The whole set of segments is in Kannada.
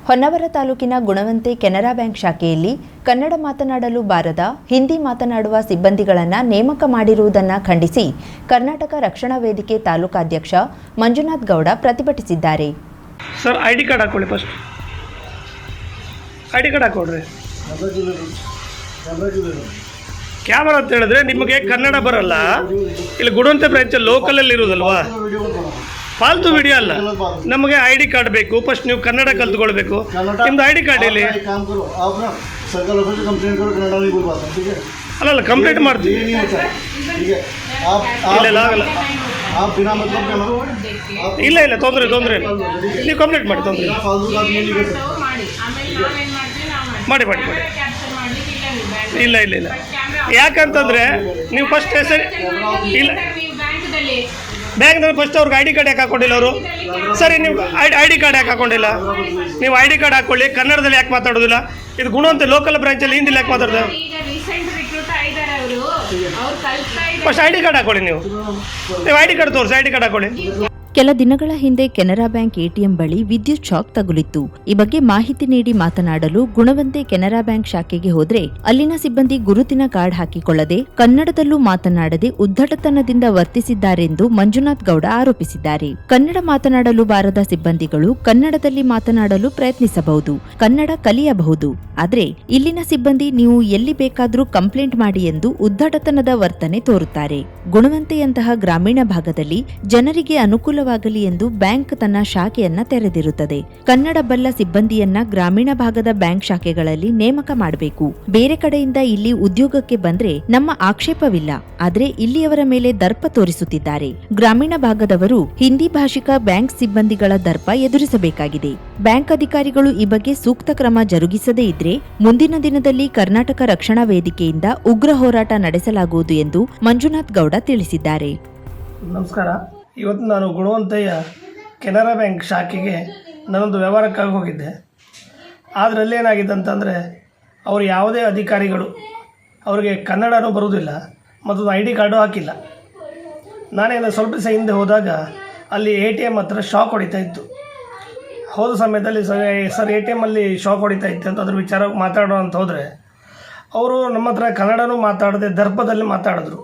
ಹೊನ್ನಾವರ ತಾಲೂಕಿನ ಗುಣವಂತೆ ಕೆನರಾ ಬ್ಯಾಂಕ್ ಶಾಖೆಯಲ್ಲಿ ಕನ್ನಡ ಮಾತನಾಡಲು ಬಾರದ ಹಿಂದಿ ಮಾತನಾಡುವ ಸಿಬ್ಬಂದಿಗಳನ್ನು ನೇಮಕ ಮಾಡಿರುವುದನ್ನು ಖಂಡಿಸಿ ಕರ್ನಾಟಕ ರಕ್ಷಣಾ ವೇದಿಕೆ ತಾಲೂಕಾಧ್ಯಕ್ಷ ಮಂಜುನಾಥ್ ಗೌಡ ಪ್ರತಿಭಟಿಸಿದ್ದಾರೆ. ಸರ್ ಐಡಿ ಕಾರ್ಡ್ ಹಾಕೊಳ್ಳಿ. ಫಸ್ಟ್ ಐಡಿ ಕಾರ್ಡ್ ಹಾಕೊಡ್ರಿ. ಕ್ಯಾಮರಾ ಅಂತ ಹೇಳಿದ್ರೆ ನಿಮಗೆ ಕನ್ನಡ ಬರಲ್ಲ. ಇಲ್ಲಿ ಗುಣವಂತೆ ಬ್ರಾಂಚಲ್ಲಿ ಲೋಕಲಲ್ಲಿ ಇರೋದಲ್ವಾ, ಫಾಲ್ತು ವಿಡಿಯೋ ಅಲ್ಲ. ನಮಗೆ ಐ ಡಿ ಕಾರ್ಡ್ ಬೇಕು. ಫಸ್ಟ್ ನೀವು ಕನ್ನಡ ಕಲ್ತ್ಕೊಳ್ಬೇಕು. ನಿಮ್ದು ಐ ಡಿ ಕಾರ್ಡ್ ಇಲ್ಲಿ ಅಲ್ಲ, ಕಂಪ್ಲೀಟ್ ಮಾಡ್ತೀವಿ. ಇಲ್ಲ ಆಗಲ್ಲ, ಇಲ್ಲ ಇಲ್ಲ, ತೊಂದರೆ ನೀವು ಕಂಪ್ಲೀಟ್ ಮಾಡಿ. ತೊಂದರೆ ಮಾಡಿ ಮಾಡಿ ಮಾಡಿ ಇಲ್ಲ ಇಲ್ಲ ಇಲ್ಲ. ಯಾಕಂತಂದರೆ ನೀವು ಫಸ್ಟ್ ಹೆಸರು ಇಲ್ಲ ಬ್ಯಾಂಕ್ನಲ್ಲಿ ಫಸ್ಟ್ ಅವ್ರಿಗೆ ಐ ಡಿ ಕಾರ್ಡ್ ಯಾಕೆ ಹಾಕೊಂಡಿಲ್ಲ ಅವರು? ಸರಿ, ನೀವು ಐ ಡಿ ಕಾರ್ಡ್ ಯಾಕೆ ಹಾಕೊಂಡಿಲ್ಲ? ನೀವು ಐ ಡಿ ಕಾರ್ಡ್ ಹಾಕ್ಕೊಳ್ಳಿ. ಕನ್ನಡದಲ್ಲಿ ಯಾಕೆ ಮಾತಾಡೋದಿಲ್ಲ? ಇದು ಗುಣವಂತೆ ಲೋಕಲ್ ಬ್ರಾಂಚಲ್ಲಿ ಹಿಂದಿಲಿ ಯಾಕೆ ಮಾತಾಡ್ತಾರೆ? ಫಸ್ಟ್ ಐ ಡಿ ಕಾರ್ಡ್ ಹಾಕೊಳ್ಳಿ. ನೀವು ಐ ಡಿ ಕಾರ್ಡ್ ತೋರಿಸಿ, ಐ ಡಿ ಕಾರ್ಡ್ ಹಾಕೊಳ್ಳಿ. ಕೆಲ ದಿನಗಳ ಹಿಂದೆ ಕೆನರಾ ಬ್ಯಾಂಕ್ ಎಟಿಎಂ ಬಳಿ ವಿದ್ಯುತ್ ಶಾಕ್ ತಗುಲಿತ್ತು. ಈ ಬಗ್ಗೆ ಮಾಹಿತಿ ನೀಡಿ ಮಾತನಾಡಲು ಗುಣವಂತೆ ಕೆನರಾ ಬ್ಯಾಂಕ್ ಶಾಖೆಗೆ ಹೋದ್ರೆ ಅಲ್ಲಿನ ಸಿಬ್ಬಂದಿ ಗುರುತಿನ ಕಾರ್ಡ್ ಹಾಕಿಕೊಳ್ಳದೆ ಕನ್ನಡದಲ್ಲೂ ಮಾತನಾಡದೆ ಉದ್ದಟತನದಿಂದ ವರ್ತಿಸಿದ್ದಾರೆಂದು ಮಂಜುನಾಥ್ ಗೌಡ ಆರೋಪಿಸಿದ್ದಾರೆ. ಕನ್ನಡ ಮಾತನಾಡಲು ಬಾರದ ಸಿಬ್ಬಂದಿಗಳು ಕನ್ನಡದಲ್ಲಿ ಮಾತನಾಡಲು ಪ್ರಯತ್ನಿಸಬಹುದು, ಕನ್ನಡ ಕಲಿಯಬಹುದು. ಆದ್ರೆ ಇಲ್ಲಿನ ಸಿಬ್ಬಂದಿ ನೀವು ಎಲ್ಲಿ ಬೇಕಾದರೂ ಕಂಪ್ಲೇಂಟ್ ಮಾಡಿ ಎಂದು ಉದ್ದಟತನದ ವರ್ತನೆ ತೋರುತ್ತಾರೆ. ಗುಣವಂತೆಯಂತಹ ಗ್ರಾಮೀಣ ಭಾಗದಲ್ಲಿ ಜನರಿಗೆ ಅನುಕೂಲವಾಗಲಿ ಎಂದು ಬ್ಯಾಂಕ್ ತನ್ನ ಶಾಖೆಯನ್ನ ತೆರೆದಿರುತ್ತದೆ. ಕನ್ನಡ ಬಲ್ಲ ಸಿಬ್ಬಂದಿಯನ್ನ ಗ್ರಾಮೀಣ ಭಾಗದ ಬ್ಯಾಂಕ್ ಶಾಖೆಗಳಲ್ಲಿ ನೇಮಕ ಮಾಡಬೇಕು. ಬೇರೆ ಕಡೆಯಿಂದ ಇಲ್ಲಿ ಉದ್ಯೋಗಕ್ಕೆ ಬಂದ್ರೆ ನಮ್ಮ ಆಕ್ಷೇಪವಿಲ್ಲ. ಆದ್ರೆ ಇಲ್ಲಿಯವರ ಮೇಲೆ ದರ್ಪ ತೋರಿಸುತ್ತಿದ್ದಾರೆ. ಗ್ರಾಮೀಣ ಭಾಗದವರು ಹಿಂದಿ ಭಾಷಿಕ ಬ್ಯಾಂಕ್ ಸಿಬ್ಬಂದಿಗಳ ದರ್ಪ ಎದುರಿಸಬೇಕಾಗಿದೆ. ಬ್ಯಾಂಕ್ ಅಧಿಕಾರಿಗಳು ಈ ಬಗ್ಗೆ ಸೂಕ್ತ ಕ್ರಮ ಜರುಗಿಸದೇ ಇದ್ರೆ ಮುಂದಿನ ದಿನದಲ್ಲಿ ಕರ್ನಾಟಕ ರಕ್ಷಣಾ ವೇದಿಕೆಯಿಂದ ಉಗ್ರ ಹೋರಾಟ ನಡೆಸಲಾಗುವುದು ಎಂದು ಮಂಜುನಾಥ್ ಗೌಡ ತಿಳಿಸಿದ್ದಾರೆ. ನಮಸ್ಕಾರ. ಇವತ್ತು ನಾನು ಗುಣವಂತೆಯ ಕೆನರಾ ಬ್ಯಾಂಕ್ ಶಾಖೆಗೆ ನಾನೊಂದು ವ್ಯವಹಾರಕ್ಕಾಗಿ ಹೋಗಿದ್ದೆ. ಅದರಲ್ಲಿ ಏನಾಗಿದೆ ಅಂತಂದರೆ, ಅವರು ಯಾವುದೇ ಅಧಿಕಾರಿಗಳು ಅವರಿಗೆ ಕನ್ನಡನೂ ಬರುವುದಿಲ್ಲ ಮತ್ತು ಐ ಡಿ ಕಾರ್ಡು ಹಾಕಿಲ್ಲ. ನಾನೇನು ಸ್ವಲ್ಪ ದಿವಸ ಹಿಂದೆ ಹೋದಾಗ ಅಲ್ಲಿ ಎ ಟಿ ಎಮ್ ಹತ್ರ ಶಾಕ್ ಹೊಡಿತಾ ಇತ್ತು. ಹೋದ ಸಮಯದಲ್ಲಿ ಸರ್ ಎ ಟಿ ಎಮ್ಮಲ್ಲಿ ಶಾಕ್ ಹೊಡಿತಾ ಇತ್ತು ಅಂತ ಅದ್ರ ವಿಚಾರ ಮಾತಾಡೋ ಅಂತ ಹೋದರೆ ಅವರು ನಮ್ಮ ಹತ್ರ ಕನ್ನಡನೂ ಮಾತಾಡದೆ ದರ್ಪದಲ್ಲಿ ಮಾತಾಡಿದ್ರು.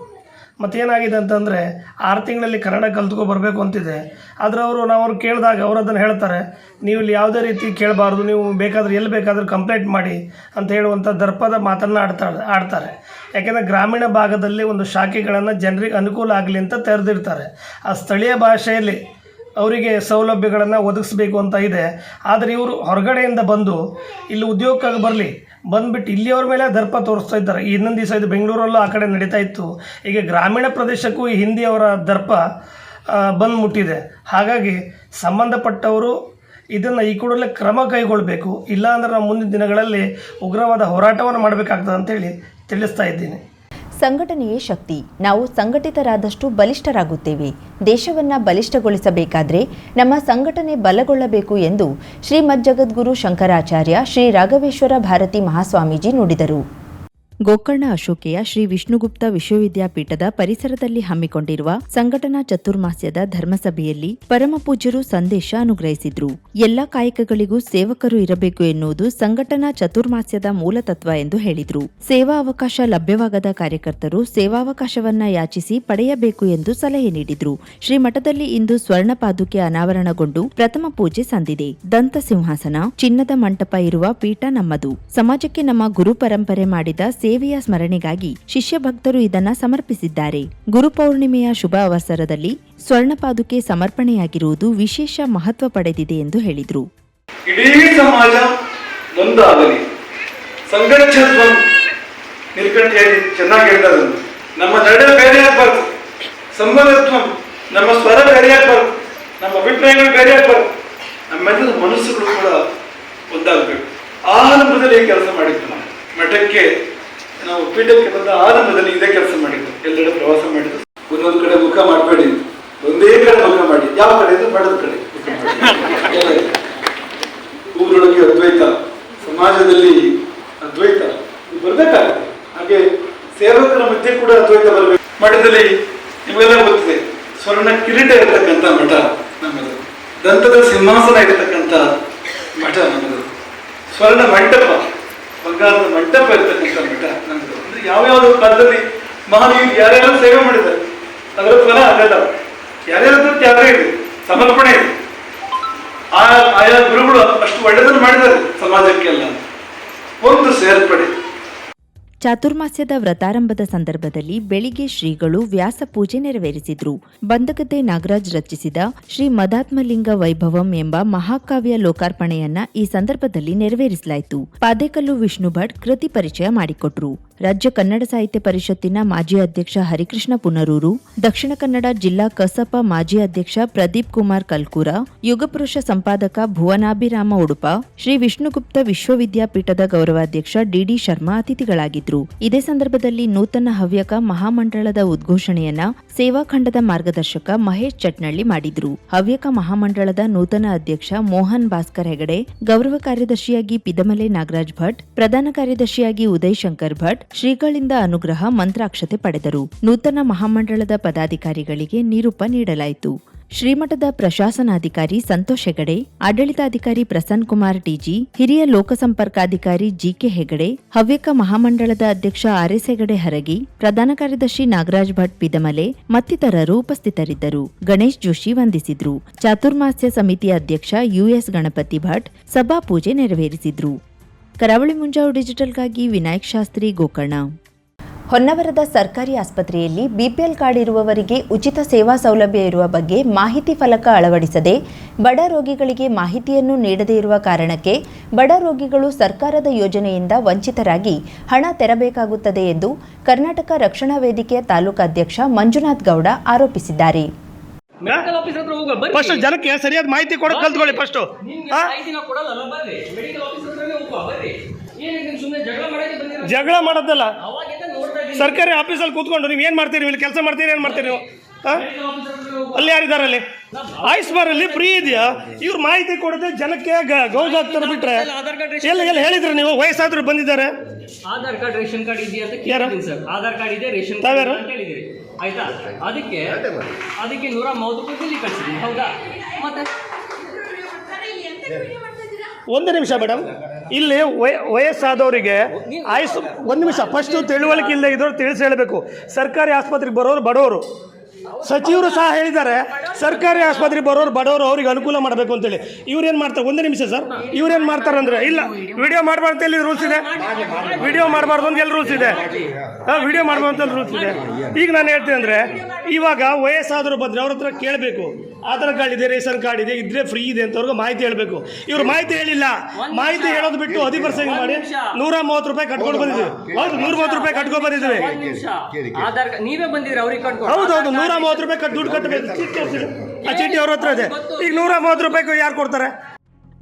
ಮತ್ತೇನಾಗಿದೆ ಅಂತಂದರೆ 6 ತಿಂಗಳಲ್ಲಿ ಕನ್ನಡ ಕಲ್ತ್ಕೊ ಬರಬೇಕು ಅಂತಿದೆ. ಆದರೆ ನಾವು ಅವ್ರು ಕೇಳಿದಾಗ ಅವರು ಅದನ್ನು ಹೇಳ್ತಾರೆ, ನೀವು ಇಲ್ಲಿ ಯಾವುದೇ ರೀತಿ ಕೇಳಬಾರ್ದು, ನೀವು ಬೇಕಾದರೆ ಎಲ್ಲಿ ಬೇಕಾದರೂ ಕಂಪ್ಲೇಂಟ್ ಮಾಡಿ ಅಂತ ಹೇಳುವಂಥ ದರ್ಪದ ಮಾತನ್ನು ಆಡ್ತಾರೆ. ಯಾಕೆಂದರೆ ಗ್ರಾಮೀಣ ಭಾಗದಲ್ಲಿ ಒಂದು ಶಾಖೆಗಳನ್ನು ಜನರಿಗೆ ಅನುಕೂಲ ಆಗಲಿ ಅಂತ ತೆರೆದಿರ್ತಾರೆ. ಆ ಸ್ಥಳೀಯ ಭಾಷೆಯಲ್ಲಿ ಅವರಿಗೆ ಸೌಲಭ್ಯಗಳನ್ನು ಒದಗಿಸ್ಬೇಕು ಅಂತ ಇದೆ. ಆದರೆ ಇವರು ಹೊರಗಡೆಯಿಂದ ಬಂದು ಇಲ್ಲಿ ಉದ್ಯೋಗಕ್ಕಾಗಿ ಬರಲಿ ಬಂದುಬಿಟ್ಟು ಇಲ್ಲಿಯವ್ರ ಮೇಲೆ ದರ್ಪ ತೋರಿಸ್ತಾ ಇದ್ದಾರೆ. ಇನ್ನೊಂದು ದಿವಸ ಇದು ಬೆಂಗಳೂರಲ್ಲೂ ಆ ಕಡೆ ನಡೀತಾ ಇತ್ತು. ಈಗ ಗ್ರಾಮೀಣ ಪ್ರದೇಶಕ್ಕೂ ಈ ಹಿಂದಿಯವರ ದರ್ಪ ಬಂದು ಮುಟ್ಟಿದೆ. ಹಾಗಾಗಿ ಸಂಬಂಧಪಟ್ಟವರು ಇದನ್ನು ಈ ಕೂಡಲೇ ಕ್ರಮ ಕೈಗೊಳ್ಳಬೇಕು. ಇಲ್ಲಾಂದರೆ ನಾವು ಮುಂದಿನ ದಿನಗಳಲ್ಲಿ ಉಗ್ರವಾದ ಹೋರಾಟವನ್ನು ಮಾಡಬೇಕಾಗ್ತದೆ ಅಂತೇಳಿ ತಿಳಿಸ್ತಾ ಇದ್ದೀನಿ. ಸಂಘಟನೆಯೇ ಶಕ್ತಿ. ನಾವು ಸಂಘಟಿತರಾದಷ್ಟು ಬಲಿಷ್ಠರಾಗುತ್ತೇವೆ. ದೇಶವನ್ನ ಬಲಿಷ್ಠಗೊಳಿಸಬೇಕಾದ್ರೆ ನಮ್ಮ ಸಂಘಟನೆ ಬಲಗೊಳ್ಳಬೇಕು ಎಂದು ಶ್ರೀಮದ್ ಜಗದ್ಗುರು ಶಂಕರಾಚಾರ್ಯ ಶ್ರೀ ರಾಘವೇಶ್ವರ ಭಾರತಿ ಮಹಾಸ್ವಾಮೀಜಿ ನುಡಿದರು. ಗೋಕರ್ಣ ಅಶೋಕೆಯ ಶ್ರೀ ವಿಷ್ಣುಗುಪ್ತ ವಿಶ್ವವಿದ್ಯಾಪೀಠದ ಪರಿಸರದಲ್ಲಿ ಹಮ್ಮಿಕೊಂಡಿರುವ ಸಂಘಟನಾ ಚತುರ್ಮಾಸ್ಯದ ಧರ್ಮಸಭೆಯಲ್ಲಿ ಪರಮಪೂಜ್ಯರು ಸಂದೇಶ ಅನುಗ್ರಹಿಸಿದ್ರು. ಎಲ್ಲಾ ಕಾಯಕಗಳಿಗೂ ಸೇವಕರು ಇರಬೇಕು ಎನ್ನುವುದು ಸಂಘಟನಾ ಚತುರ್ಮಾಸ್ಯದ ಮೂಲತತ್ವ ಎಂದು ಹೇಳಿದ್ರು. ಸೇವಾ ಅವಕಾಶ ಲಭ್ಯವಾಗದ ಕಾರ್ಯಕರ್ತರು ಸೇವಾವಕಾಶವನ್ನ ಯಾಚಿಸಿ ಪಡೆಯಬೇಕು ಎಂದು ಸಲಹೆ ನೀಡಿದ್ರು. ಶ್ರೀಮಠದಲ್ಲಿ ಇಂದು ಸ್ವರ್ಣ ಪಾದುಕೆ ಅನಾವರಣಗೊಂಡು ಪ್ರಥಮ ಪೂಜೆ ಸಂದಿದೆ. ದಂತ ಸಿಂಹಾಸನ, ಚಿನ್ನದ ಮಂಟಪ ಇರುವ ಪೀಠ ನಮ್ಮದು. ಸಮಾಜಕ್ಕೆ ನಮ್ಮ ಗುರು ಪರಂಪರೆ ಮಾಡಿದ ಸೇವೆಯ ಸ್ಮರಣೆಗಾಗಿ ಶಿಷ್ಯ ಭಕ್ತರು ಇದನ್ನ ಸಮರ್ಪಿಸಿದ್ದಾರೆ. ಗುರುಪೌರ್ಣಿಮೆಯ ಶುಭ ಅವಸರದಲ್ಲಿ ಸ್ವರ್ಣ ಪಾದುಕೆ ಸಮರ್ಪಣೆಯಾಗಿರುವುದು ವಿಶೇಷ ಮಹತ್ವ ಪಡೆದಿದೆ ಎಂದು ಹೇಳಿದರು. ಇಡೀ ಸಮಾಜ ಒಂದಾಗಲಿ, ಸಂಘರ್ಷತ್ವ ನಿರ್ಕಂಠಿಯಾಗಿ ಚೆನ್ನಾಗಿ ಹೇಳ್ತಾರೆ. ನಮ್ಮ ನಡೆ ಬೇರೆ ಆಗ್ಬಾರ್ದು, ಸಂಬಂಧತ್ವ ನಮ್ಮ ಸ್ವರ ಬೇರೆ ಆಗ್ಬಾರ್ದು, ನಮ್ಮ ಅಭಿಪ್ರಾಯಗಳು ಬೇರೆ ಆಗ್ಬಾರ್ದು. ನಮ್ಮೆಲ್ಲರ ಮನಸ್ಸುಗಳು ಕೂಡ ಒಂದಾಗಬೇಕು. ಆರಂಭದಲ್ಲಿ ಈ ಕೆಲಸ ಮಾಡಿದ್ದು ನಾವು ಮಠಕ್ಕೆ ನಾವು ಪೀಠಕ್ಕೆ ಬಂದ ಆರಂಭದಲ್ಲಿ ಇದೇ ಕೆಲಸ ಮಾಡಿದ್ದು. ಎಲ್ಲೆಡೆ ಪ್ರವಾಸ ಮಾಡಿದ್ದು. ಒಂದೊಂದು ಕಡೆ ಮುಖ ಮಾಡಬೇಡಿ, ಒಂದೇ ಕಡೆ ಮುಖ ಮಾಡಿ. ಯಾವ ಕಡೆ ಅಂದ್ರೆ ಮಠದ ಕಡೆ. ಊರೊಳಗೆ ಅದ್ವೈತ, ಸಮಾಜದಲ್ಲಿ ಅದ್ವೈತ ಬರ್ಬೇಕಾಗುತ್ತೆ. ಹಾಗೆ ಸೇವಕರ ಮಧ್ಯೆ ಕೂಡ ಅದ್ವೈತ ಬರಬೇಕು. ಮಠದಲ್ಲಿ ನಿಮಗೆಲ್ಲ ಗೊತ್ತಿದೆ, ಸ್ವರ್ಣ ಕಿರೀಟ ಇರತಕ್ಕಂಥ ಮಠ ನಮ್ಮದು. ದಂತದ ಸಿಂಹಾಸನ ಇರತಕ್ಕಂಥ ಮಠ ನಮ್ಮದು, ಸ್ವರ್ಣ ಮಂಟಪ, ಬಂಗಾರದ ಮಂಟಪ ಇರ್ತಕ್ಕಂಥ ಮಠ ನಮ್ಮದು. ಅಂದರೆ ಯಾವ್ಯಾವ ಕಾಲದಲ್ಲಿ ಮಹನೀಯರು ಯಾರ್ಯಾರು ಸೇವೆ ಮಾಡಿದ್ದಾರೆ ಅದರ ಫಲ ಅದೆಲ್ಲ, ಯಾರ್ಯಾರದ್ದು ತ್ಯಾಗ ಇದೆ, ಸಮರ್ಪಣೆ ಇದೆ. ಆಯಾ ಗುರುಗಳು ಅಷ್ಟು ಒಳ್ಳೆಯದನ್ನು ಮಾಡಿದ್ದಾರೆ ಸಮಾಜಕ್ಕೆಲ್ಲ. ಒಂದು ಸೇರ್ಪಡೆ. ಚಾತುರ್ಮಾಸ್ಯದ ವ್ರತಾರಂಭದ ಸಂದರ್ಭದಲ್ಲಿ ಬೆಳಿಗ್ಗೆ ಶ್ರೀಗಳು ವ್ಯಾಸ ಪೂಜೆ ನೆರವೇರಿಸಿದ್ರು. ಬಂದಗದ್ದೆ ನಾಗರಾಜ್ ರಚಿಸಿದ ಶ್ರೀ ಮದಾತ್ಮಲಿಂಗ ವೈಭವಂ ಎಂಬ ಮಹಾಕಾವ್ಯ ಲೋಕಾರ್ಪಣೆಯನ್ನ ಈ ಸಂದರ್ಭದಲ್ಲಿ ನೆರವೇರಿಸಲಾಯಿತು. ಪಾದೇಕಲ್ಲು ವಿಷ್ಣು ಭಟ್ ಕೃತಿ ಪರಿಚಯ ಮಾಡಿಕೊಟ್ರು. ರಾಜ್ಯ ಕನ್ನಡ ಸಾಹಿತ್ಯ ಪರಿಷತ್ತಿನ ಮಾಜಿ ಅಧ್ಯಕ್ಷ ಹರಿಕೃಷ್ಣ ಪುನರೂರು, ದಕ್ಷಿಣ ಕನ್ನಡ ಜಿಲ್ಲಾ ಕಸಪ ಮಾಜಿ ಅಧ್ಯಕ್ಷ ಪ್ರದೀಪ್ ಕುಮಾರ್ ಕಲ್ಕೂರ, ಯುಗಪುರುಷ ಸಂಪಾದಕ ಭುವನಾಭಿರಾಮ ಉಡುಪ, ಶ್ರೀ ವಿಷ್ಣುಗುಪ್ತ ವಿಶ್ವವಿದ್ಯಾಪೀಠದ ಗೌರವಾಧ್ಯಕ್ಷ ಡಿಡಿ ಶರ್ಮಾ ಅತಿಥಿಗಳಾಗಿದ್ರು. ಇದೇ ಸಂದರ್ಭದಲ್ಲಿ ನೂತನ ಹವ್ಯಕ ಮಹಾಮಂಡಳದ ಉದ್ಘೋಷಣೆಯನ್ನ ಸೇವಾಖಂಡದ ಮಾರ್ಗದರ್ಶಕ ಮಹೇಶ್ ಚಟ್ನಳ್ಳಿ ಮಾಡಿದ್ರು. ಹವ್ಯಕ ಮಹಾಮಂಡಳದ ನೂತನ ಅಧ್ಯಕ್ಷ ಮೋಹನ್ ಭಾಸ್ಕರ್ ಹೆಗಡೆ, ಗೌರವ ಕಾರ್ಯದರ್ಶಿಯಾಗಿ ಪಿದಮಲೆ ನಾಗರಾಜ್ ಭಟ್, ಪ್ರಧಾನ ಕಾರ್ಯದರ್ಶಿಯಾಗಿ ಉದಯ್ ಶಂಕರ್ ಭಟ್ ಶ್ರೀಗಳಿಂದ ಅನುಗ್ರಹ ಮಂತ್ರಾಕ್ಷತೆ ಪಡೆದರು. ನೂತನ ಮಹಾಮಂಡಳದ ಪದಾಧಿಕಾರಿಗಳಿಗೆ ನಿರೂಪ ನೀಡಲಾಯಿತು. ಶ್ರೀಮಠದ ಪ್ರಶಾಸನಾಧಿಕಾರಿ ಸಂತೋಷ್ ಹೆಗಡೆ, ಆಡಳಿತಾಧಿಕಾರಿ ಪ್ರಸನ್ನ ಕುಮಾರ್ ಟಿಜಿ, ಹಿರಿಯ ಲೋಕಸಂಪರ್ಕಾಧಿಕಾರಿ ಜಿಕೆ ಹೆಗಡೆ, ಹವ್ಯಕ ಮಹಾಮಂಡಳದ ಅಧ್ಯಕ್ಷ ಆರ್ಎಸ್ ಹೆಗಡೆ ಹರಗಿ, ಪ್ರಧಾನ ಕಾರ್ಯದರ್ಶಿ ನಾಗರಾಜ್ ಭಟ್ ಪಿದಮಲೆ ಮತ್ತಿತರರು ಉಪಸ್ಥಿತರಿದ್ದರು. ಗಣೇಶ್ ಜೋಶಿ ವಂದಿಸಿದ್ರು. ಚಾತುರ್ಮಾಸ್ಯ ಸಮಿತಿಯ ಅಧ್ಯಕ್ಷ ಯುಎಸ್ ಗಣಪತಿ ಭಟ್ ಸಭಾ ಪೂಜೆ ನೆರವೇರಿಸಿದ್ರು. ಕರಾವಳಿ ಮುಂಜಾವು ಡಿಜಿಟಲ್ಗಾಗಿ ವಿನಾಯಕ್ ಶಾಸ್ತ್ರಿ, ಗೋಕರ್ಣ. ಹೊನ್ನವರದ ಸರ್ಕಾರಿ ಆಸ್ಪತ್ರೆಯಲ್ಲಿ ಬಿಪಿಎಲ್ ಕಾರ್ಡ್ ಇರುವವರಿಗೆ ಉಚಿತ ಸೇವಾ ಸೌಲಭ್ಯ ಇರುವ ಬಗ್ಗೆ ಮಾಹಿತಿ ಫಲಕ ಅಳವಡಿಸದೆ ಬಡ ರೋಗಿಗಳಿಗೆ ಮಾಹಿತಿಯನ್ನು ನೀಡದೇ ಇರುವ ಕಾರಣಕ್ಕೆ ಬಡ ರೋಗಿಗಳು ಸರ್ಕಾರದ ಯೋಜನೆಯಿಂದ ವಂಚಿತರಾಗಿ ಹಣ ತೆರಬೇಕಾಗುತ್ತದೆ ಎಂದು ಕರ್ನಾಟಕ ರಕ್ಷಣಾ ವೇದಿಕೆಯ ತಾಲೂಕಾಧ್ಯಕ್ಷ ಮಂಜುನಾಥ್ ಗೌಡ ಆರೋಪಿಸಿದ್ದಾರೆ. ಫಸ್ಟ್ ಜನಕ್ಕೆ ಸರಿಯಾದ ಮಾಹಿತಿ ಕೊಡೋದು ಕಲ್ತ್ಕೊಳ್ಳಿ. ಫಸ್ಟ್ ಜಗಳ ಮಾಡೋದಲ್ಲ, ಸರ್ಕಾರಿ ಆಫೀಸಲ್ಲಿ ಕೂತ್ಕೊಂಡು ನೀವು ಏನ್ ಮಾಡ್ತೀರಿ, ಇಲ್ಲಿ ಕೆಲಸ ಮಾಡ್ತೀರಿ, ಏನ್ ಮಾಡ್ತೀರಿ ನೀವು? ಅಲ್ಲಿ ಯಾರಿದ್ದಾರೆ? ಅಲ್ಲಿ ಆಯುಷ್ಮಾನಲ್ಲಿ ಫ್ರೀ ಇದೆಯಾ? ಇವ್ರು ಮಾಹಿತಿ ಕೊಡದೆ ಜನಕ್ಕೆ ಗೌಜ್ ಆಗ್ತಾರೆ ಬಿಟ್ರೆ ಎಲ್ಲ ಹೇಳಿದ್ರೆ ನೀವು ವಯಸ್ಸಾದ್ರು ಬಂದಿದ್ದಾರೆ. ಆಧಾರ್ ಕಾರ್ಡ್ ರೇಷನ್ ಕಾರ್ಡ್ ಇದೆಯಾ ಅಂತ ಕೇಳಿದ್ದೀನಿ ಸರ್. ಆಧಾರ್ ಕಾರ್ಡ್ ಇದೆ, ರೇಷನ್ ಕಾರ್ಡ್ ಅಂತ ಹೇಳಿದಿರಿ, ಆಯ್ತಾ? ಅದಕ್ಕೆ 130 ರೂಪಾಯಿ ಬಿಲ್ ಕಳಿಸಿದ್ದೀನಿ, ಹೌದಾ? ಮತ್ತೆ ಒಂದು ನಿಮಿಷ ಮೇಡಮ್, ಇಲ್ಲಿ ವಯಸ್ಸಾದವರಿಗೆ ಒಂದು ನಿಮಿಷ ಫಸ್ಟ್ ತಿಳುವಳಿಕೆ ಇಲ್ಲದೆ ಇದ್ದವ್ರು ತಿಳಿಸಿ ಹೇಳಬೇಕು. ಸರ್ಕಾರಿ ಆಸ್ಪತ್ರೆಗೆ ಬರೋರು ಬಡವರು, ಸಚಿವರು ಸಹ ಹೇಳಿದ್ದಾರೆ ಸರ್ಕಾರಿ ಆಸ್ಪತ್ರೆಗೆ ಬರೋರು ಬಡವರು, ಅವ್ರಿಗೆ ಅನುಕೂಲ ಮಾಡಬೇಕು ಅಂತೇಳಿ. ಇವ್ರೇನು ಮಾಡ್ತಾರೆ? ಒಂದು ನಿಮಿಷ ಸರ್, ಇವ್ರೇನು ಮಾಡ್ತಾರೆ ಅಂದರೆ, ಇಲ್ಲ ವಿಡಿಯೋ ಮಾಡಬಾರ್ದು ಎಲ್ಲಿ ರೂಲ್ಸ್ ಇದೆ, ವಿಡಿಯೋ ಮಾಡಬಾರ್ದು ಅಂತ ಎಲ್ಲಿ ರೂಲ್ಸ್ ಇದೆ, ವಿಡಿಯೋ ಮಾಡಬಾರ್ದು ಅಂತ ರೂಲ್ಸ್ ಇದೆ. ಈಗ ನಾನು ಹೇಳ್ತೀನಿ ಅಂದರೆ, ಇವಾಗ ವಯಸ್ಸಾದರೂ ಬಂದರೆ ಅವ್ರ ಹತ್ರ ಕೇಳಬೇಕು, ಆಧಾರ್ ಕಾರ್ಡ್ ಇದೆ, ರೇಷನ್ ಕಾರ್ಡ್ ಇದೆ, ಇದ್ರೆ ಫ್ರೀ ಇದೆ ಅಂತ ಅವ್ರಿಗೆ ಮಾಹಿತಿ ಹೇಳಬೇಕು. ಇವ್ರು ಮಾಹಿತಿ ಹೇಳಿಲ್ಲ. ಮಾಹಿತಿ ಹೇಳೋದು ಬಿಟ್ಟು 10% ಮಾಡಿ 130 ರೂಪಾಯಿ ಕಟ್ಕೊಂಡು ಬಂದಿದ್ದೀವಿ. ಹೌದು, 130 ರೂಪಾಯಿ ಕಟ್ಕೊಂಡು ಬಂದಿದ್ದೀವಿ. ನೀವೇ ಬಂದಿದ್ರಿ, ಅವ್ರಿಗೆ ಹೌದು 130 ರೂಪಾಯಿ ದುಡ್ಡು ಕಟ್ಟಬೇಕು. ಆ ಚೀಟಿ ಅವ್ರ ಹತ್ರ ಇದೆ. ಈಗ 130 ರೂಪಾಯಿ ಯಾರು ಕೊಡ್ತಾರೆ?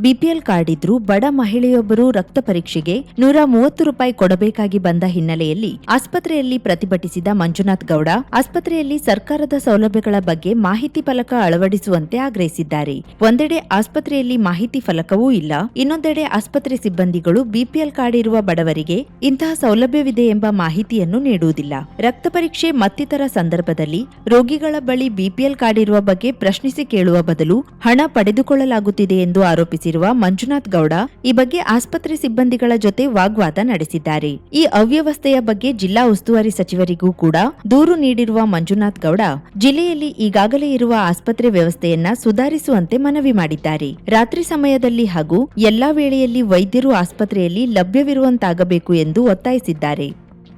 ಬಿಪಿಎಲ್ ಕಾರ್ಡ್ ಇದ್ರೂ ಬಡ ಮಹಿಳೆಯೊಬ್ಬರು ರಕ್ತ ಪರೀಕ್ಷೆಗೆ 130 ರೂಪಾಯಿ ಕೊಡಬೇಕಾಗಿ ಬಂದ ಹಿನ್ನೆಲೆಯಲ್ಲಿ ಆಸ್ಪತ್ರೆಯಲ್ಲಿ ಪ್ರತಿಭಟಿಸಿದ ಮಂಜುನಾಥ್ ಗೌಡ ಆಸ್ಪತ್ರೆಯಲ್ಲಿ ಸರ್ಕಾರದ ಸೌಲಭ್ಯಗಳ ಬಗ್ಗೆ ಮಾಹಿತಿ ಫಲಕ ಅಳವಡಿಸುವಂತೆ ಆಗ್ರಹಿಸಿದ್ದಾರೆ. ಒಂದೆಡೆ ಆಸ್ಪತ್ರೆಯಲ್ಲಿ ಮಾಹಿತಿ ಫಲಕವೂ ಇಲ್ಲ, ಇನ್ನೊಂದೆಡೆ ಆಸ್ಪತ್ರೆ ಸಿಬ್ಬಂದಿಗಳು ಬಿಪಿಎಲ್ ಕಾರ್ಡ್ ಇರುವ ಬಡವರಿಗೆ ಇಂತಹ ಸೌಲಭ್ಯವಿದೆ ಎಂಬ ಮಾಹಿತಿಯನ್ನು ನೀಡುವುದಿಲ್ಲ. ರಕ್ತ ಪರೀಕ್ಷೆ ಮತ್ತಿತರ ಸಂದರ್ಭದಲ್ಲಿ ರೋಗಿಗಳ ಬಳಿ ಬಿಪಿಎಲ್ ಕಾರ್ಡ್ ಇರುವ ಬಗ್ಗೆ ಪ್ರಶ್ನಿಸಿ ಕೇಳುವ ಬದಲು ಹಣ ಪಡೆದುಕೊಳ್ಳಲಾಗುತ್ತಿದೆ ಎಂದು ಆರೋಪಿಸಿ ಮಂಜುನಾಥ್ ಗೌಡ ಈ ಬಗ್ಗೆ ಆಸ್ಪತ್ರೆ ಸಿಬ್ಬಂದಿಗಳ ಜೊತೆ ವಾಗ್ವಾದ ನಡೆಸಿದ್ದಾರೆ. ಈ ಅವ್ಯವಸ್ಥೆಯ ಬಗ್ಗೆ ಜಿಲ್ಲಾ ಉಸ್ತುವಾರಿ ಸಚಿವರಿಗೂ ಕೂಡ ದೂರು ನೀಡಿರುವ ಮಂಜುನಾಥ್ ಗೌಡ ಜಿಲ್ಲೆಯಲ್ಲಿ ಈಗಾಗಲೇ ಇರುವ ಆಸ್ಪತ್ರೆ ವ್ಯವಸ್ಥೆಯನ್ನ ಸುಧಾರಿಸುವಂತೆ ಮನವಿ ಮಾಡಿದ್ದಾರೆ. ರಾತ್ರಿ ಸಮಯದಲ್ಲಿ ಹಾಗೂ ಎಲ್ಲಾ ವೇಳೆಯಲ್ಲಿ ವೈದ್ಯರು ಆಸ್ಪತ್ರೆಯಲ್ಲಿ ಲಭ್ಯವಿರುವಂತಾಗಬೇಕು ಎಂದು ಒತ್ತಾಯಿಸಿದ್ದಾರೆ.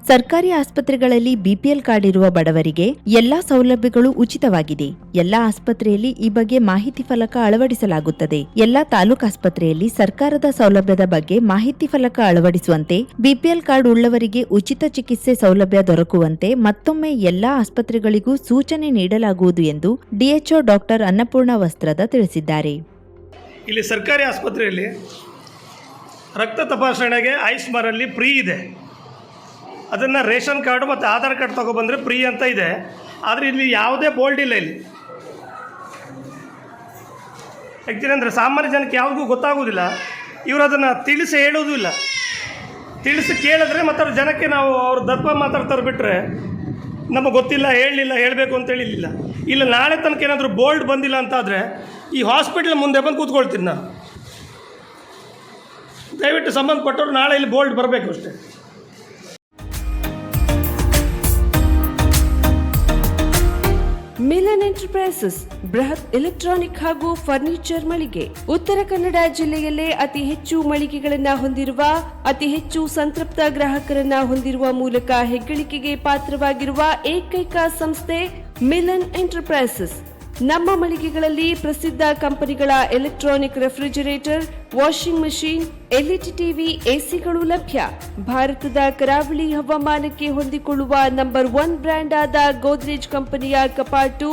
ಸರ್ಕಾರಿ ಆಸ್ಪತ್ರೆಗಳಲ್ಲಿ ಬಿಪಿಎಲ್ ಕಾರ್ಡ್ ಇರುವ ಬಡವರಿಗೆ ಎಲ್ಲಾ ಸೌಲಭ್ಯಗಳು ಉಚಿತವಾಗಿದೆ. ಎಲ್ಲಾ ಆಸ್ಪತ್ರೆಯಲ್ಲಿ ಈ ಬಗ್ಗೆ ಮಾಹಿತಿ ಫಲಕ ಅಳವಡಿಸಲಾಗುತ್ತದೆ. ಎಲ್ಲಾ ತಾಲೂಕು ಆಸ್ಪತ್ರೆಯಲ್ಲಿ ಸರ್ಕಾರದ ಸೌಲಭ್ಯದ ಬಗ್ಗೆ ಮಾಹಿತಿ ಫಲಕ ಅಳವಡಿಸುವಂತೆ, ಬಿಪಿಎಲ್ ಕಾರ್ಡ್ ಉಳ್ಳವರಿಗೆ ಉಚಿತ ಚಿಕಿತ್ಸೆ ಸೌಲಭ್ಯ ದೊರಕುವಂತೆ ಮತ್ತೊಮ್ಮೆ ಎಲ್ಲಾ ಆಸ್ಪತ್ರೆಗಳಿಗೂ ಸೂಚನೆ ನೀಡಲಾಗುವುದು ಎಂದು ಡಿಎಚ್ಒ ಡಾಕ್ಟರ್ ಅನ್ನಪೂರ್ಣ ವಸ್ತ್ರದ ತಿಳಿಸಿದ್ದಾರೆ. ಇಲ್ಲಿ ಸರ್ಕಾರಿ ಆಸ್ಪತ್ರೆಯಲ್ಲಿ ರಕ್ತ ತಪಾಸಣೆಗೆ ಆಯುಷ್ಮಾನಲ್ಲಿ ಫ್ರೀ ಇದೆ. ಅದನ್ನು ರೇಷನ್ ಕಾರ್ಡು ಮತ್ತು ಆಧಾರ್ ಕಾರ್ಡ್ ತೊಗೊಬಂದರೆ ಫ್ರೀ ಅಂತ ಇದೆ. ಆದರೆ ಇಲ್ಲಿ ಯಾವುದೇ ಬೋಲ್ಡ್ ಇಲ್ಲ. ಇಲ್ಲಿ ಯಾಕೆಂದರೆ ಅಂದರೆ ಸಾಮಾನ್ಯ ಜನಕ್ಕೆ ಯಾವುದೂ ಗೊತ್ತಾಗೋದಿಲ್ಲ. ಇವರು ಅದನ್ನು ತಿಳಿಸಿ ಹೇಳೋದು ಇಲ್ಲ. ತಿಳಿಸಿ ಕೇಳಿದ್ರೆ ಮತ್ತು ಅವ್ರ ಜನಕ್ಕೆ ನಾವು ಅವ್ರ ದರ್ಪ ಮಾತಾಡ್ತಾರೆ ಬಿಟ್ಟರೆ ನಮಗೆ ಗೊತ್ತಿಲ್ಲ, ಹೇಳಲಿಲ್ಲ, ಹೇಳಬೇಕು ಅಂತೇಳಿ ಇಲ್ಲ. ಇಲ್ಲ ನಾಳೆ ತನಕ ಏನಾದರೂ ಬೋಲ್ಡ್ ಬಂದಿಲ್ಲ ಅಂತಾದರೆ ಈ ಹಾಸ್ಪಿಟ್ಲ್ ಮುಂದೆ ಬಂದು ಕೂತ್ಕೊಳ್ತೀನಿ ನಾನು. ದಯವಿಟ್ಟು ಸಂಬಂಧಪಟ್ಟವರು ನಾಳೆ ಇಲ್ಲಿ ಬೋಲ್ಡ್ ಬರಬೇಕು ಅಷ್ಟೇ. ಮಿಲನ್ ಎಂಟರ್ಪ್ರೈಸಸ್ ಬೃಹತ್ ಎಲೆಕ್ಟ್ರಾನಿಕ್ ಹಾಗೂ ಫರ್ನಿಚರ್ ಮಳಿಗೆ. ಉತ್ತರ ಕನ್ನಡ ಜಿಲ್ಲೆಯಲ್ಲೇ ಅತಿ ಹೆಚ್ಚು ಮಳಿಗೆಗಳನ್ನ ಹೊಂದಿರುವ, ಅತಿ ಹೆಚ್ಚು ಸಂತೃಪ್ತ ಗ್ರಾಹಕರನ್ನ ಹೊಂದಿರುವ ಮೂಲಕ ಹೆಗ್ಗಳಿಕೆಗೆ ಪಾತ್ರವಾಗಿರುವ ಏಕೈಕ ಸಂಸ್ಥೆ ಮಿಲನ್ ಎಂಟರ್ಪ್ರೈಸಸ್. ನಮ್ಮ ಮಳಿಗೆಗಳಲ್ಲಿ ಪ್ರಸಿದ್ಧ ಕಂಪನಿಗಳ electronic refrigerator, washing machine, LED TV, ಎಸಿಗಳು ಲಭ್ಯ. ಭಾರತದ ಕರಾವಳಿ ಹವಾಮಾನಕ್ಕೆ ಹೊಂದಿಕೊಳ್ಳುವ ನಂಬರ್ 1 ಬ್ರ್ಯಾಂಡ್ ಆದ ಗೋದ್ರೇಜ್ ಕಂಪನಿಯ ಕಪಾಟು,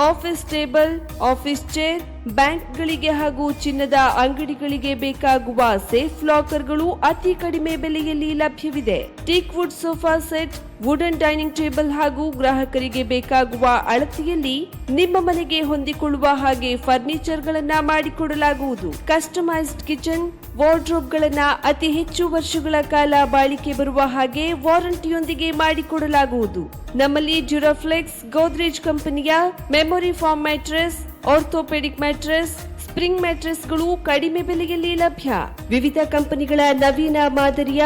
ಆಫೀಸ್ ಟೇಬಲ್, ಆಫೀಸ್ ಚೇರ್, ಬ್ಯಾಂಕ್ಗಳಿಗೆ ಹಾಗೂ ಚಿನ್ನದ ಅಂಗಡಿಗಳಿಗೆ ಬೇಕಾಗುವ ಸೇಫ್ ಲಾಕರ್ಗಳು ಅತಿ ಕಡಿಮೆ ಬೆಲೆಯಲ್ಲಿ ಲಭ್ಯವಿದೆ. Teak wood sofa set, wooden dining table ಹಾಗೂ ಗ್ರಾಹಕರಿಗೆ ಬೇಕಾಗುವ ಅಳತೆಯಲ್ಲಿ ನಿಮ್ಮ ಮನೆಗೆ ಹೊಂದಿಕೊಳ್ಳುವ ಹಾಗೆ ಫರ್ನಿಚರ್ ಗಳನ್ನ ಮಾಡಿಕೊಡಲಾಗುವುದು. ಕಸ್ಟಮೈಸ್ಡ್ ಕಿಚನ್, ವಾರ್ಡ್ರೋಬ್ಗಳನ್ನ ಅತಿ ಹೆಚ್ಚು ವರ್ಷಗಳ ಕಾಲ ಬಾಳಿಕೆ ಬರುವ ಹಾಗೆ ವಾರಂಟಿಯೊಂದಿಗೆ ಮಾಡಿಕೊಡಲಾಗುವುದು. ನಮ್ಮಲ್ಲಿ ಡ್ಯೂರಾಫ್ಲೆಕ್ಸ್, ಗೋದ್ರೇಜ್ ಕಂಪನಿಯ memory foam mattress, orthopaedic mattress, spring ಮ್ಯಾಟ್ರೆಸ್ಗಳು ಕಡಿಮೆ ಬೆಲೆಯಲ್ಲಿ ಲಭ್ಯ. ವಿವಿಧ ಕಂಪನಿಗಳ ನವೀನ ಮಾದರಿಯ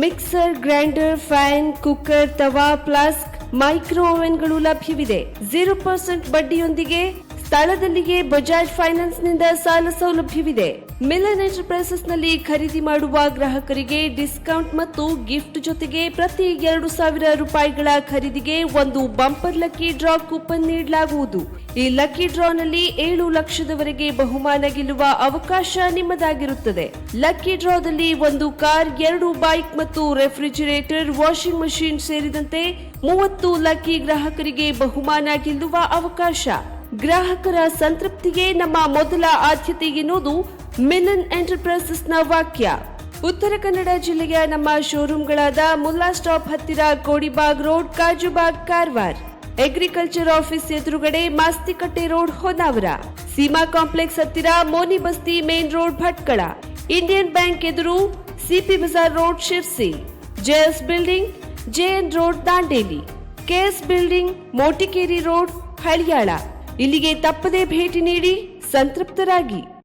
ಮಿಕ್ಸರ್, ಗ್ರೈಂಡರ್, ಫ್ಯಾನ್, ಕುಕ್ಕರ್, ತವಾ, ಫ್ಲಾಸ್ಕ್, ಮೈಕ್ರೋ ಓವೆನ್ಗಳು ಲಭ್ಯವಿದೆ. 0% ಬಡ್ಡಿಯೊಂದಿಗೆ ಸ್ಥಳದಲ್ಲಿಯೇ ಬಜಾಜ್ ಫೈನಾನ್ಸ್ ನಿಂದ ಸಾಲ ಸೌಲಭ್ಯವಿದೆ. ಮಿಲನ್ ಎಂಟರ್ಪ್ರೈಸಸ್ ನಲ್ಲಿ ಖರೀದಿ ಮಾಡುವ ಗ್ರಾಹಕರಿಗೆ ಡಿಸ್ಕೌಂಟ್ ಮತ್ತು ಗಿಫ್ಟ್ ಜೊತೆಗೆ ಪ್ರತಿ 2,000 ರೂಪಾಯಿಗಳ ಖರೀದಿಗೆ ಒಂದು ಬಂಪರ್ ಲಕ್ಕಿ ಡ್ರಾ ಕೂಪನ್ ನೀಡಲಾಗುವುದು. ಈ ಲಕ್ಕಿ ಡ್ರಾನಲ್ಲಿ 7 ಲಕ್ಷದವರೆಗೆ ಬಹುಮಾನ ಗೆಲ್ಲುವ ಅವಕಾಶ ನಿಮ್ಮದಾಗಿರುತ್ತದೆ. ಲಕ್ಕಿ ಡ್ರಾದಲ್ಲಿ 1 ಕಾರ್, 2 ಬೈಕ್ ಮತ್ತು ರೆಫ್ರಿಜರೇಟರ್, ವಾಷಿಂಗ್ ಮಷೀನ್ ಸೇರಿದಂತೆ 30 ಲಕ್ಕಿ ಗ್ರಾಹಕರಿಗೆ ಬಹುಮಾನ ಗೆಲ್ಲುವ ಅವಕಾಶ. ಗ್ರಾಹಕರ ಸಂತೃಪ್ತಿಗೆ ನಮ್ಮ ಮೊದಲ ಆದ್ಯತೆ ಎನ್ನುವುದು ಮಿಲನ್ ಎಂಟರ್ಪ್ರೈಸಸ್ನ ವಾಕ್ಯ. ಉತ್ತರ ಕನ್ನಡ ಜಿಲ್ಲೆಯ ನಮ್ಮ ಶೋರೂಮ್ಗಳಾದ ಮುಲ್ಲಾ ಸ್ಟಾಪ್ ಹತ್ತಿರ Kodibag road, Kajubag, Karwar. Agriculture office ಎದುರುಗಡೆ ಮಾಸ್ತಿಕಟ್ಟೆ ರೋಡ್, ಹೊನ್ನಾವರ. ಸೀಮಾ ಕಾಂಪ್ಲೆಕ್ಸ್ ಹತ್ತಿರ Moni Basti main road, Bhatkal. Indian Bank ಎದುರು CP Bazaar road, Sirsi. JS building, JN road, Dandeli. KS building, Motikeri road, Haliyal. ಇಲ್ಲಿಗೆ ತಪ್ಪದೇ ಭೇಟಿ ನೀಡಿ ಸಂತೃಪ್ತರಾಗಿ.